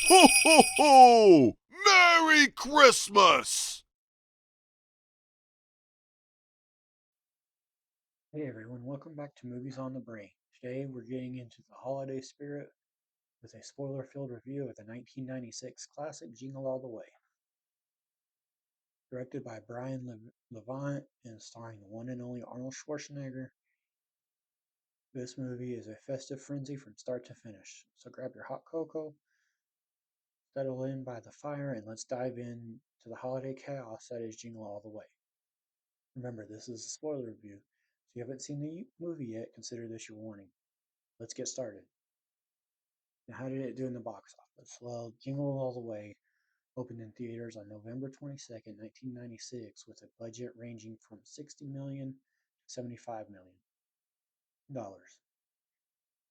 Ho, ho, ho! Merry Christmas! Hey everyone, welcome back to Movies on the Brain. Today we're getting into the holiday spirit with a spoiler filled review of the 1996 classic Jingle All the Way. Directed by Brian Levant and starring the one and only Arnold Schwarzenegger, this movie is a festive frenzy from start to finish. So grab your hot cocoa, settle in by the fire, and let's dive in to the holiday chaos that is Jingle All the Way. Remember, this is a spoiler review, so if you haven't seen the movie yet, consider this your warning. Let's get started. Now, how did it do in the box office? Well, Jingle All the Way opened in theaters on November 22nd, 1996, with a budget ranging from $60 million to $75 million.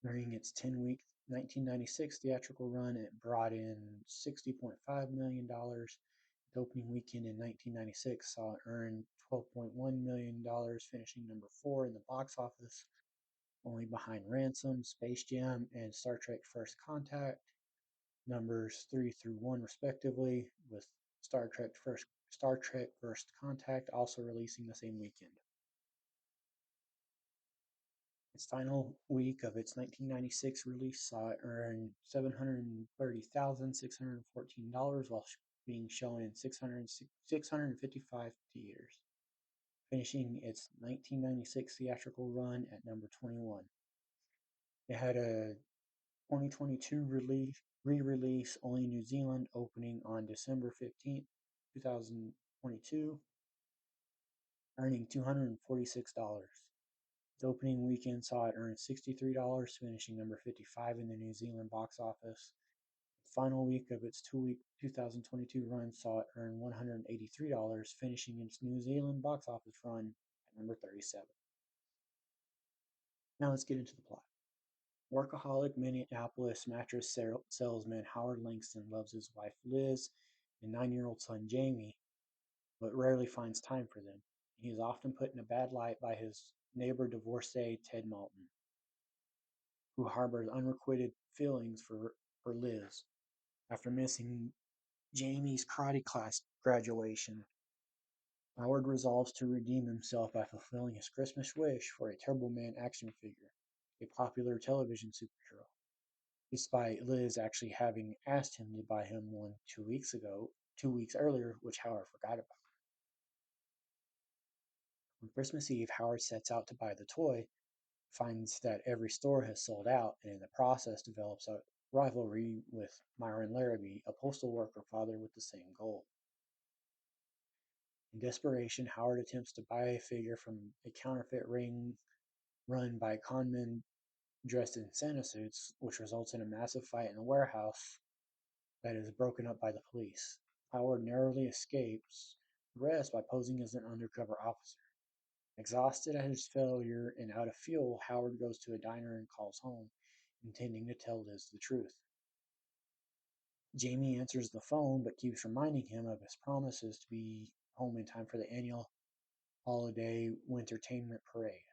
During its 10-week 1996 theatrical run, it brought in $60.5 million. The opening weekend in 1996 saw it earn $12.1 million, finishing number 4 in the box office, only behind Ransom, Space Jam, and Star Trek First Contact, numbers 3 through 1 respectively, with Star Trek First Contact also releasing the same weekend. Its final week of its 1996 release saw it earn $730,614 while being shown in 655 theaters, finishing its 1996 theatrical run at number 21. It had a 2022 re-release only New Zealand opening on December 15th, 2022, earning $246. The opening weekend saw it earn $63, finishing number 55 in the New Zealand box office. The final week of its 2-week 2022 run saw it earn $183, finishing its New Zealand box office run at number 37. Now let's get into the plot. Workaholic Minneapolis mattress salesman Howard Langston loves his wife Liz and 9-year-old son Jamie, but rarely finds time for them. He is often put in a bad light by his neighbor divorcee Ted Malton, who harbors unrequited feelings for Liz. After missing Jamie's karate class graduation, Howard resolves to redeem himself by fulfilling his Christmas wish for a Turbo Man action figure, a popular television superhero, despite Liz actually having asked him to buy him one 2 weeks earlier, which Howard forgot about. On Christmas Eve, Howard sets out to buy the toy, finds that every store has sold out, and in the process develops a rivalry with Myron Larrabee, a postal worker father with the same goal. In desperation, Howard attempts to buy a figure from a counterfeit ring run by conmen dressed in Santa suits, which results in a massive fight in the warehouse that is broken up by the police. Howard narrowly escapes arrest by posing as an undercover officer. Exhausted at his failure and out of fuel, Howard goes to a diner and calls home, intending to tell Liz the truth. Jamie answers the phone but keeps reminding him of his promises to be home in time for the annual holiday wintertainment parade.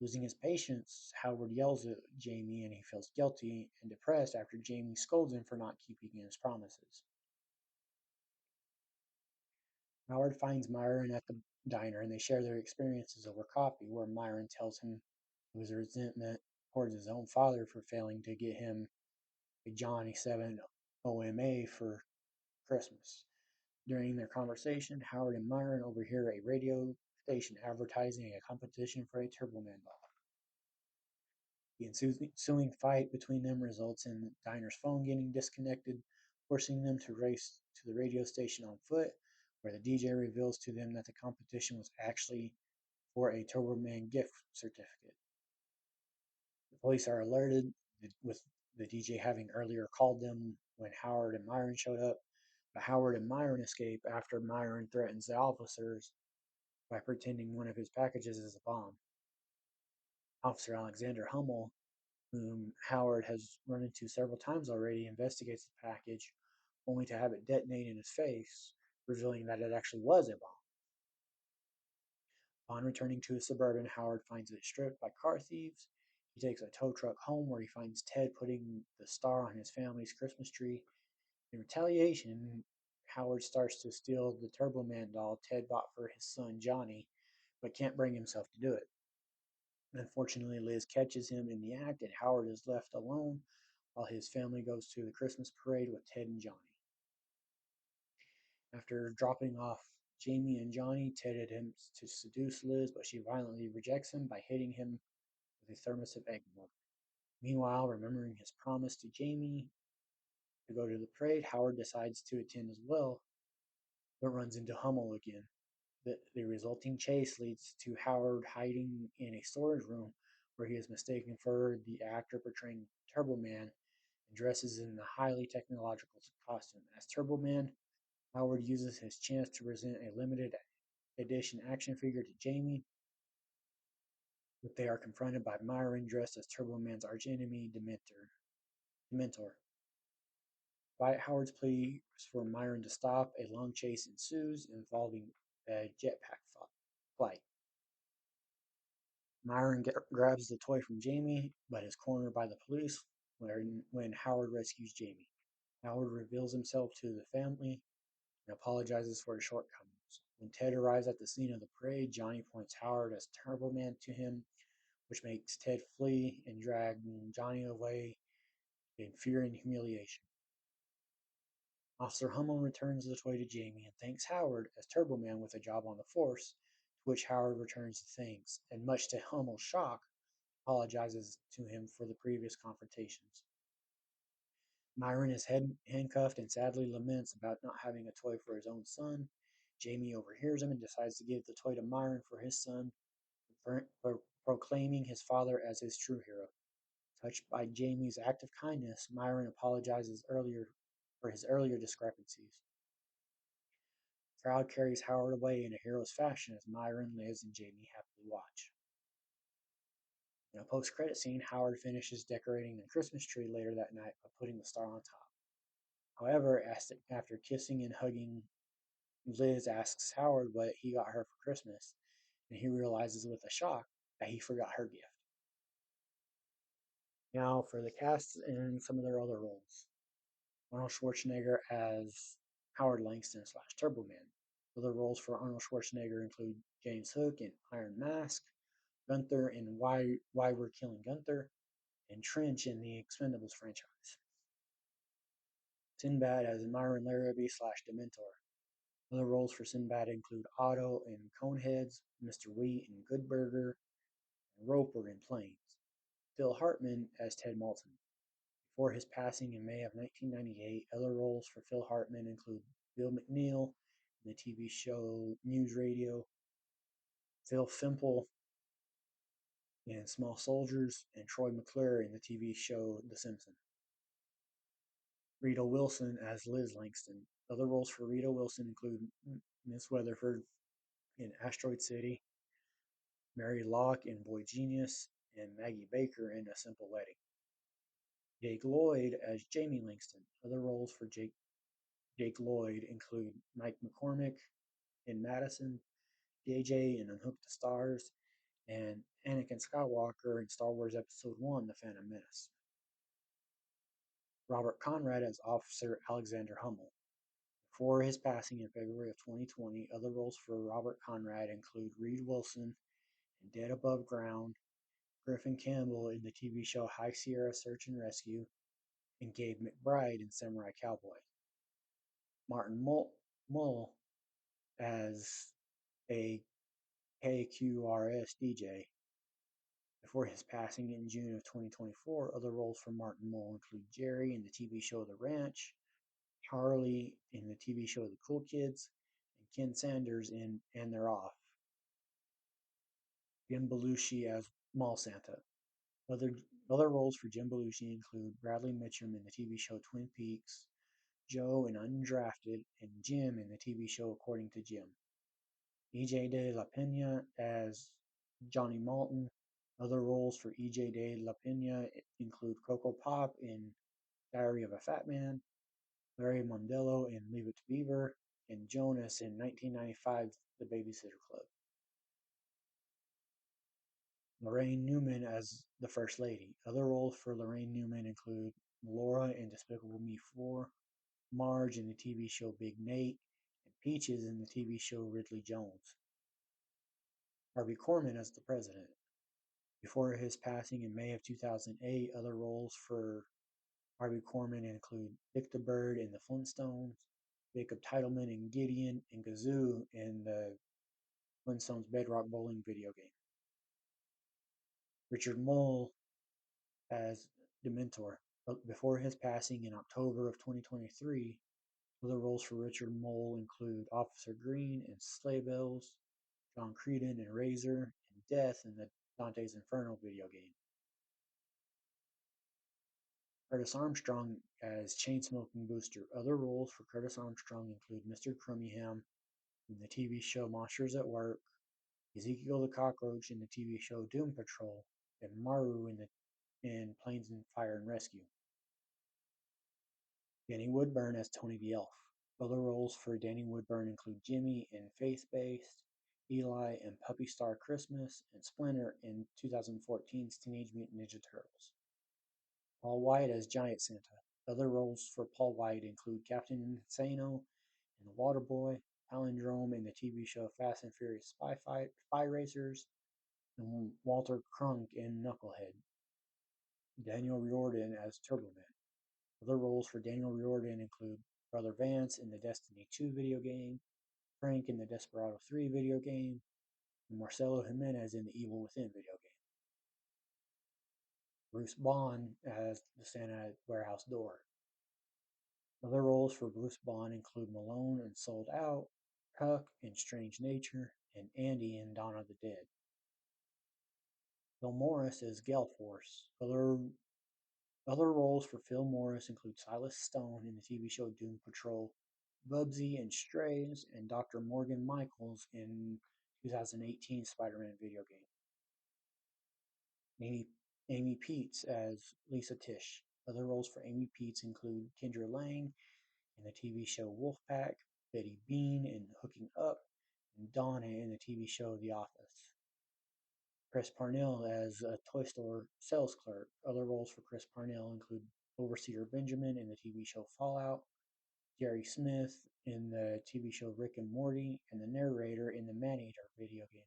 Losing his patience, Howard yells at Jamie and he feels guilty and depressed after Jamie scolds him for not keeping his promises. Howard finds Myron at the diner and they share their experiences over coffee, where Myron tells him it was a resentment towards his own father for failing to get him a Johnny 7 OMA for Christmas. During their conversation, Howard and Myron overhear a radio station advertising a competition for a Turbo Man doll. The ensuing fight between them results in the diner's phone getting disconnected, forcing them to race to the radio station on foot, where the DJ reveals to them that the competition was actually for a Turbo Man gift certificate. The police are alerted, with the DJ having earlier called them when Howard and Myron showed up, but Howard and Myron escape after Myron threatens the officers by pretending one of his packages is a bomb. Officer Alexander Hummel, whom Howard has run into several times already, investigates the package, only to have it detonate in his face, revealing that it actually was a bomb. Upon returning to his suburban, Howard finds it stripped by car thieves. He takes a tow truck home where he finds Ted putting the star on his family's Christmas tree. In retaliation, Howard starts to steal the Turbo Man doll Ted bought for his son Johnny, but can't bring himself to do it. Unfortunately, Liz catches him in the act, and Howard is left alone while his family goes to the Christmas parade with Ted and Johnny. After dropping off Jamie and Johnny, Ted attempts to seduce Liz, but she violently rejects him by hitting him with a thermos of eggnog. Meanwhile, remembering his promise to Jamie to go to the parade, Howard decides to attend as well, but runs into Hummel again. The resulting chase leads to Howard hiding in a storage room where he is mistaken for the actor portraying Turbo Man and dresses in the highly technological costume. As Turbo Man, Howard uses his chance to present a limited edition action figure to Jamie, but they are confronted by Myron dressed as Turbo Man's archenemy, Dementor. Despite Howard's plea for Myron to stop, a long chase ensues involving a jetpack flight. Myron grabs the toy from Jamie, but is cornered by the police when Howard rescues Jamie. Howard reveals himself to the family and apologizes for his shortcomings. When Ted arrives at the scene of the parade, Johnny points Howard as Turbo Man to him, which makes Ted flee and drag Johnny away in fear and humiliation. Officer Hummel returns the toy to Jamie and thanks Howard as Turbo Man with a job on the force, to which Howard returns the thanks, and much to Hummel's shock, apologizes to him for the previous confrontations. Myron is handcuffed and sadly laments about not having a toy for his own son. Jamie overhears him and decides to give the toy to Myron for his son, proclaiming his father as his true hero. Touched by Jamie's act of kindness, Myron apologizes earlier for his earlier discrepancies. The crowd carries Howard away in a hero's fashion as Myron, Liz, and Jamie happily watch. In a post-credit scene, Howard finishes decorating the Christmas tree later that night by putting the star on top. However, after kissing and hugging, Liz asks Howard what he got her for Christmas, and he realizes with a shock that he forgot her gift. Now for the cast and some of their other roles. Arnold Schwarzenegger as Howard Langston / Turbo Man. Other roles for Arnold Schwarzenegger include James Hook in Iron Mask, Gunther in Why We're Killing Gunther, and Trench in the Expendables franchise. Sinbad as Myron Larrabee / Dementor. Other roles for Sinbad include Otto in Coneheads, Mr. Wheat in Good Burger, and Roper in Planes. Phil Hartman as Ted Moulton. Before his passing in May of 1998, other roles for Phil Hartman include Bill McNeil in the TV show News Radio, Phil Fimple in Small Soldiers, and Troy McClure in the TV show The Simpsons. Rita Wilson as Liz Langston. Other roles for Rita Wilson include Miss Weatherford in Asteroid City, Mary Locke in Boy Genius, and Maggie Baker in A Simple Wedding. Jake Lloyd as Jamie Langston. Other roles for Jake Lloyd include Mike McCormick in Madison, JJ in Unhooked the Stars, and Anakin Skywalker in Star Wars Episode 1 The Phantom Menace. Robert Conrad as Officer Alexander Hummel. Before his passing in February of 2020, other roles for Robert Conrad include Reed Wilson in Dead Above Ground, Griffin Campbell in the TV show High Sierra Search and Rescue, and Gabe McBride in Samurai Cowboy. Martin Mull as a KQRS DJ. Before his passing in June of 2024, other roles for Martin Mull include Jerry in the TV show The Ranch, Charlie in the TV show The Cool Kids, and Ken Sanders in And They're Off. Jim Belushi as Mall Santa. Other roles for Jim Belushi include Bradley Mitchum in the TV show Twin Peaks, Joe in Undrafted, and Jim in the TV show According to Jim. EJ de la Pena as Johnny Malton. Other roles for EJ de la Pena include Coco Pop in Diary of a Fat Man, Larry Mondello in Leave It to Beaver, and Jonas in 1995's The Babysitter Club. Lorraine Newman as the First Lady. Other roles for Lorraine Newman include Laura in Despicable Me 4, Marge in the TV show Big Nate, and Peaches in the TV show Ridley Jones. Harvey Korman as the president. Before his passing in May of 2008, other roles for Harvey Korman include Dick the Bird in the Flintstones, Jacob Titleman in Gideon, and Gazoo in the Flintstones Bedrock Bowling video game. Richard Mole as Dementor. Before his passing in October of 2023, other roles for Richard Mole include Officer Green in Sleigh Bells, John Creedon in Razor, and Death in the Dante's Inferno video game. Curtis Armstrong as Chainsmoking Booster. Other roles for Curtis Armstrong include Mr. Crummingham in the TV show Monsters at Work, Ezekiel the Cockroach in the TV show Doom Patrol, and Maru in Planes and Fire and Rescue. Danny Woodburn as Tony the Elf. Other roles for Danny Woodburn include Jimmy in Faith Based, Eli in Puppy Star Christmas, and Splinter in 2014's Teenage Mutant Ninja Turtles. Paul White as Giant Santa. Other roles for Paul White include Captain Insano in The Waterboy, Palindrome in the TV show Fast and Furious Spy Racers, and Walter Crunk in Knucklehead. Daniel Riordan as Turboman. Other roles for Daniel Riordan include Brother Vance in the Destiny 2 video game, Frank in the Desperado 3 video game, and Marcelo Jimenez in the Evil Within video game. Bruce Bond as the Santa at Warehouse Door. Other roles for Bruce Bond include Malone in Sold Out, Huck in Strange Nature, and Andy in Dawn of the Dead. Phil Morris as Galeforce. Other roles for Phil Morris include Silas Stone in the TV show Doom Patrol, Bubsy in Strays, and Dr. Morgan Michaels in 2018 Spider-Man video game. Amy Peets as Lisa Tish. Other roles for Amy Peets include Kendra Lang in the TV show Wolfpack, Betty Bean in Hooking Up, and Donna in the TV show The Office. Chris Parnell as a toy store sales clerk. Other roles for Chris Parnell include Overseer Benjamin in the TV show Fallout, Jerry Smith in the TV show Rick and Morty, and the narrator in the Maneater video game.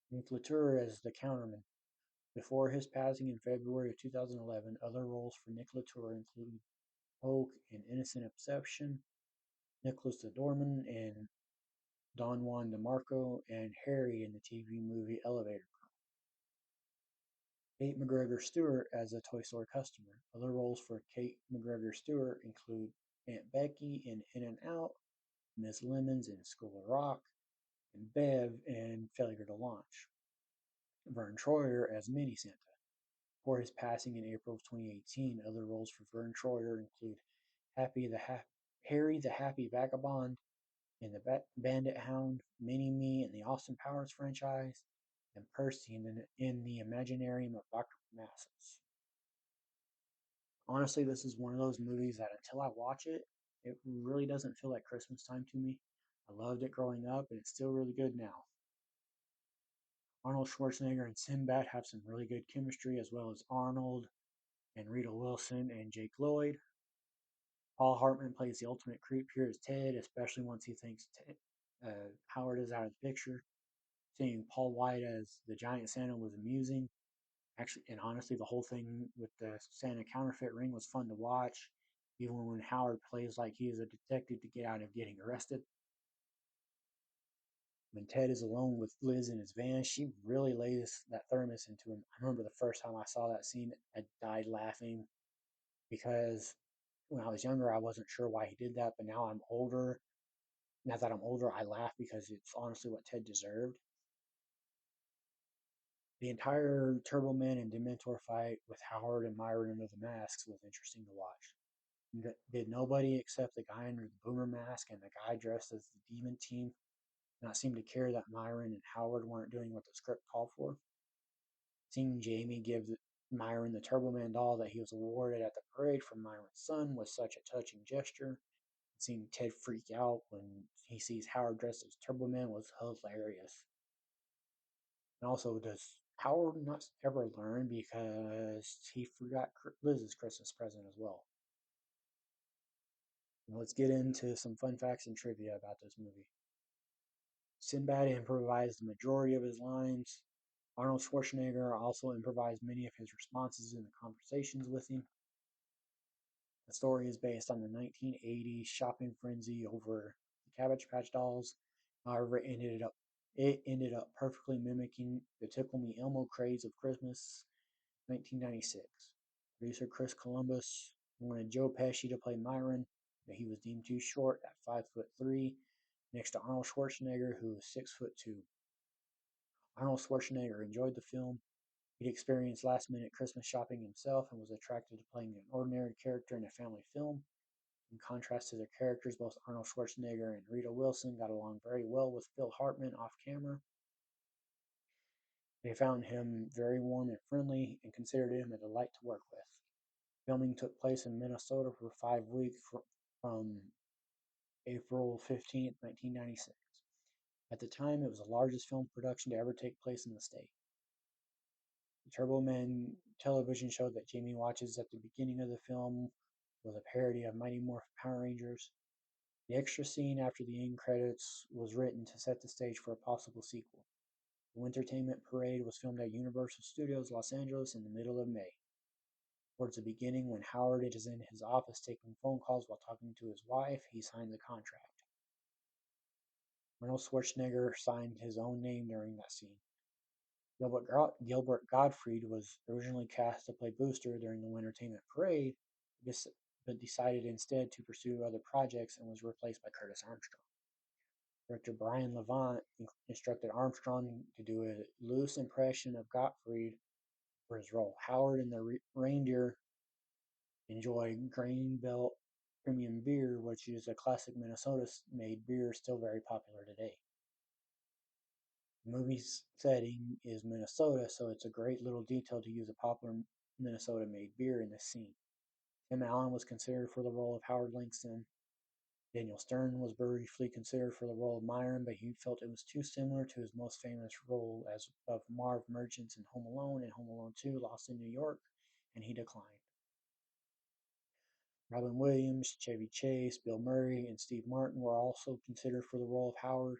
Nick Latour as the counterman. Before his passing in February of 2011, other roles for Nick Latour include Oak in Innocent Exception, Nicholas the Doorman in Don Juan DeMarco, and Harry in the TV movie Elevator. Kate McGregor Stewart as a toy store customer. Other roles for Kate McGregor Stewart include Aunt Becky in In and Out, Miss Lemons in School of Rock, and Bev in Failure to Launch. Vern Troyer as Mini Santa. Before his passing in April of 2018, other roles for Vern Troyer include Harry the Happy Vagabond in the Bandit Hound, Mini-Me in the Austin Powers franchise, and Percy in the Imaginarium of Dr. Masses. Honestly, this is one of those movies that until I watch it, it really doesn't feel like Christmas time to me. I loved it growing up, and it's still really good now. Arnold Schwarzenegger and Sinbad have some really good chemistry, as well as Arnold and Rita Wilson and Jake Lloyd. Paul Hartman plays the ultimate creep here as Ted, especially once he thinks Howard is out of the picture. Seeing Paul White as the giant Santa was amusing. Actually, and honestly, the whole thing with the Santa counterfeit ring was fun to watch, even when Howard plays like he is a detective to get out of getting arrested. When Ted is alone with Liz in his van, she really lays that thermos into him. I remember the first time I saw that scene, I died laughing because when I was younger, I wasn't sure why he did that, but now I'm older. Now that I'm older, I laugh because it's honestly what Ted deserved. The entire Turbo Man and Dementor fight with Howard and Myron under the masks was interesting to watch. Did nobody except the guy under the boomer mask and the guy dressed as the demon team not seem to care that Myron and Howard weren't doing what the script called for? Seeing Jamie give Myron the Turbo Man doll that he was awarded at the parade from Myron's son was such a touching gesture. Seeing Ted freak out when he sees Howard dressed as Turbo Man was hilarious. And also, does Howard not ever learn because he forgot Liz's Christmas present as well? Now let's get into some fun facts and trivia about this movie. Sinbad improvised the majority of his lines. Arnold Schwarzenegger also improvised many of his responses in the conversations with him. The story is based on the 1980s shopping frenzy over the Cabbage Patch Dolls. However, it ended up perfectly mimicking the Tickle Me Elmo craze of Christmas 1996. Producer Chris Columbus wanted Joe Pesci to play Myron, but he was deemed too short at 5'3", next to Arnold Schwarzenegger, who was 6'2". Arnold Schwarzenegger enjoyed the film. He'd experienced last-minute Christmas shopping himself and was attracted to playing an ordinary character in a family film. In contrast to their characters, both Arnold Schwarzenegger and Rita Wilson got along very well with Phil Hartman off camera. They found him very warm and friendly and considered him a delight to work with. Filming took place in Minnesota for 5 weeks from April 15th, 1996. At the time, it was the largest film production to ever take place in the state. The Turbo Men television show that Jamie watches at the beginning of the film was a parody of Mighty Morphin Power Rangers. The extra scene after the end credits was written to set the stage for a possible sequel. The Wintertainment Parade was filmed at Universal Studios Los Angeles in the middle of May. Towards the beginning, when Howard is in his office taking phone calls while talking to his wife, he signed the contract. Arnold Schwarzenegger signed his own name during that scene. Gilbert Gottfried was originally cast to play Booster during the Wintertainment Parade, but decided instead to pursue other projects and was replaced by Curtis Armstrong. Director Brian Levant instructed Armstrong to do a loose impression of Gottfried for his role. Howard and the reindeer enjoy Grain Belt Premium Beer, which is a classic Minnesota-made beer still very popular today. The movie's setting is Minnesota, so it's a great little detail to use a popular Minnesota-made beer in this scene. Tim Allen was considered for the role of Howard Langston. Daniel Stern was briefly considered for the role of Myron, but he felt it was too similar to his most famous role as of Marv Merchants in Home Alone and Home Alone 2, Lost in New York, and he declined. Robin Williams, Chevy Chase, Bill Murray, and Steve Martin were also considered for the role of Howard,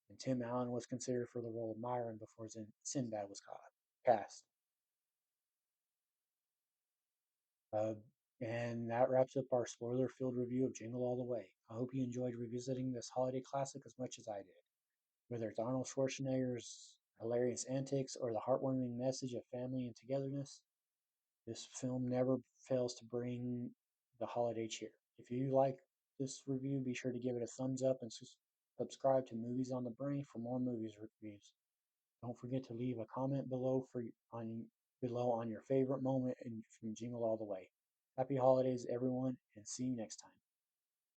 and Tim Allen was considered for the role of Myron before Sinbad was cast. Uh, and that wraps up our spoiler-filled review of Jingle All the Way. I hope you enjoyed revisiting this holiday classic as much as I did. Whether it's Arnold Schwarzenegger's hilarious antics or the heartwarming message of family and togetherness, this film never fails to bring the holiday cheer. If you like this review, be sure to give it a thumbs up and subscribe to Movies on the Brain for more movies reviews. Don't forget to leave a comment below on your favorite moment from Jingle All the Way. Happy holidays, everyone, and see you next time.